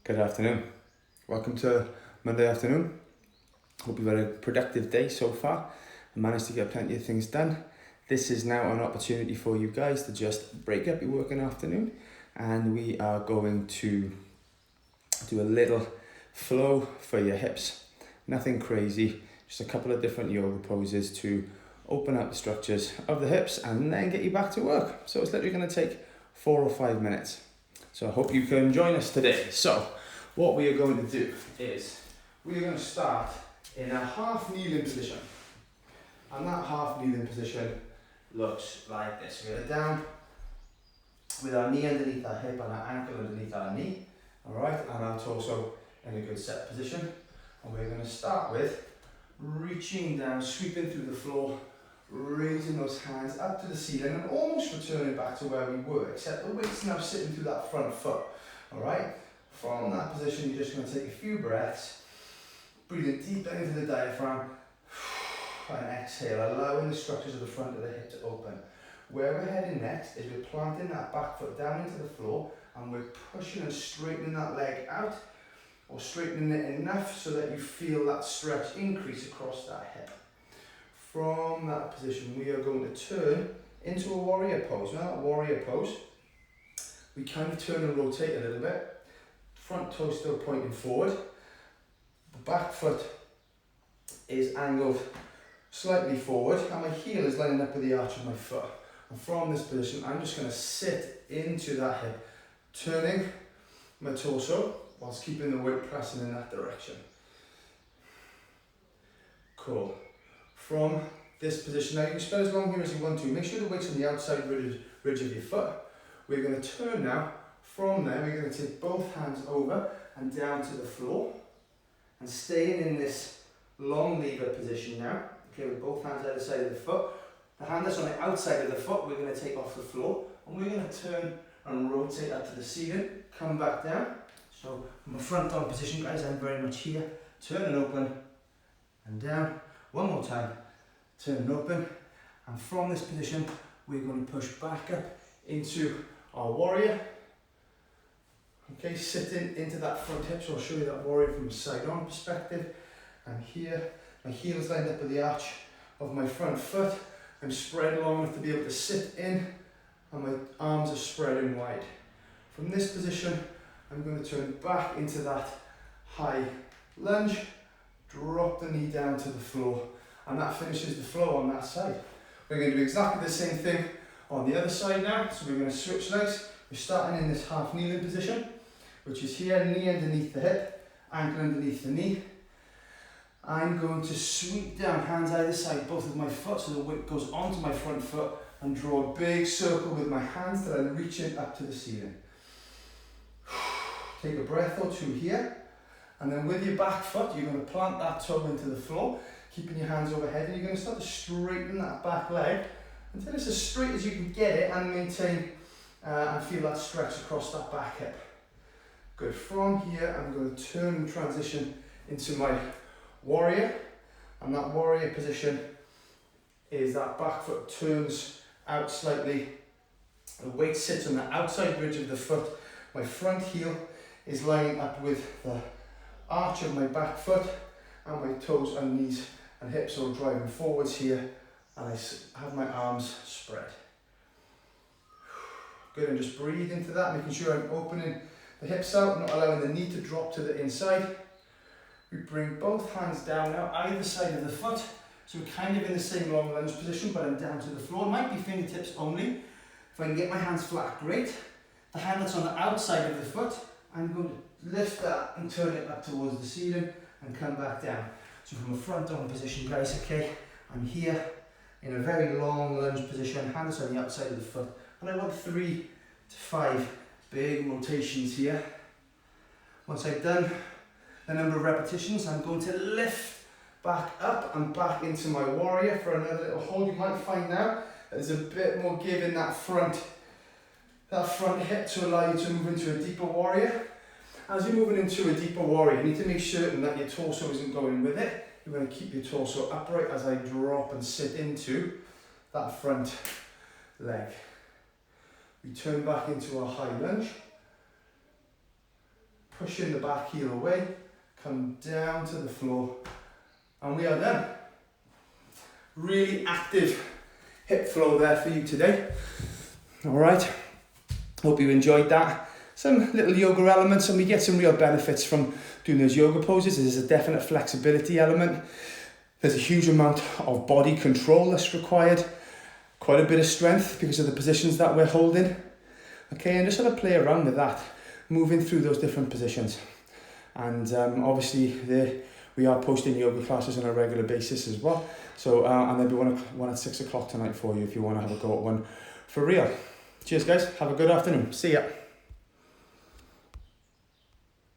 Good afternoon. Welcome to Monday afternoon. Hope you've had a productive day so far and managed to get plenty of things done. This is now an opportunity for you guys to just break up your working afternoon, and we are going to do a little flow for your hips. Nothing crazy, just a couple of different yoga poses to open up the structures of the hips and then get you back to work. So it's literally going to take 4 or 5 minutes. So I hope you can join us today. So what we are going to do is we are going to start in a half kneeling position. And that half kneeling position looks like this. We are down with our knee underneath our hip and our ankle underneath our knee. Alright, and our torso in a good set position. And we're going to start with reaching down, sweeping through the floor, raising those hands up to the ceiling and almost returning back to where we were, except the weight's now sitting through that front foot. Alright, from that position you're just going to take a few breaths, breathing deep into the diaphragm and exhale, allowing the structures of the front of the hip to open. Where we're heading next is we're planting that back foot down into the floor and we're pushing and straightening that leg out, or straightening it enough so that you feel that stretch increase across that hip. From that position, we are going to turn into a warrior pose. Now that warrior pose, we kind of turn and rotate a little bit. Front toe still pointing forward. The back foot is angled slightly forward and my heel is lining up with the arch of my foot. And from this position, I'm just going to sit into that hip, turning my torso whilst keeping the weight pressing in that direction. Cool. From this position, now you can spend as long here as you want to. Make sure the weight's on the outside ridge of your foot. We're going to turn now. From there, we're going to take both hands over and down to the floor. And staying in this long lever position now. Okay, with both hands either side of the foot. The hand that's on the outside of the foot, we're going to take off the floor. And we're going to turn and rotate up to the ceiling. Come back down. So, from a front on position, guys, I'm very much here. Turn and open and down. One more time, turn and open, and from this position we're going to push back up into our warrior. Okay, sitting into that front hip, so I'll show you that warrior from a side on perspective. I'm here, my heel is lined up with the arch of my front foot. I'm spread long enough to be able to sit in, and my arms are spreading wide. From this position, I'm going to turn back into that high lunge. Drop the knee down to the floor, and that finishes the flow on that side. We're going to do exactly the same thing on the other side now. So we're going to switch legs. We're starting in this half kneeling position, which is here, knee underneath the hip, ankle underneath the knee. I'm going to sweep down, hands either side, both of my foot, so the weight goes onto my front foot, and draw a big circle with my hands that I'm reaching up to the ceiling. Take a breath or two here. And then with your back foot, you're going to plant that toe into the floor, keeping your hands overhead, and you're going to start to straighten that back leg until it's as straight as you can get it and maintain and feel that stretch across that back hip. Good. From here, I'm going to turn and transition into my warrior, and that warrior position is that back foot turns out slightly. The weight sits on the outside ridge of the foot. My front heel is lining up with the arch of my back foot, and my toes and knees and hips are driving forwards here, and I have my arms spread. Good, and just breathe into that, making sure I'm opening the hips out, not allowing the knee to drop to the inside. We bring both hands down now, either side of the foot, so we're kind of in the same long lunge position, but I'm down to the floor. It might be fingertips only. If I can get my hands flat, great. The hand that's on the outside of the foot, I'm going to lift that and turn it up towards the ceiling and come back down. So from a front on position, guys, okay, I'm here in a very long lunge position, hands on the outside of the foot, and I want 3 to 5 big rotations here. Once I've done a number of repetitions, I'm going to lift back up and back into my warrior for another little hold. You might find now there's a bit more give in that front hip to allow you to move into a deeper warrior. As you're moving into a deeper warrior, you need to make certain that your torso isn't going with it. You're going to keep your torso upright as I drop and sit into that front leg. We turn back into our high lunge. pushing the back heel away, come down to the floor, and we are done. Really active hip flow there for you today. All right, hope you enjoyed that. Some little yoga elements, and we get some real benefits from doing those yoga poses. There's a definite flexibility element. There's a huge amount of body control that's required. Quite a bit of strength because of the positions that we're holding. Okay, and just sort of play around with that, moving through those different positions. And obviously we are posting yoga classes on a regular basis as well. So, and there'll be one at 6 o'clock tonight for you if you want to have a go at one for real. Cheers guys, have a good afternoon. See ya.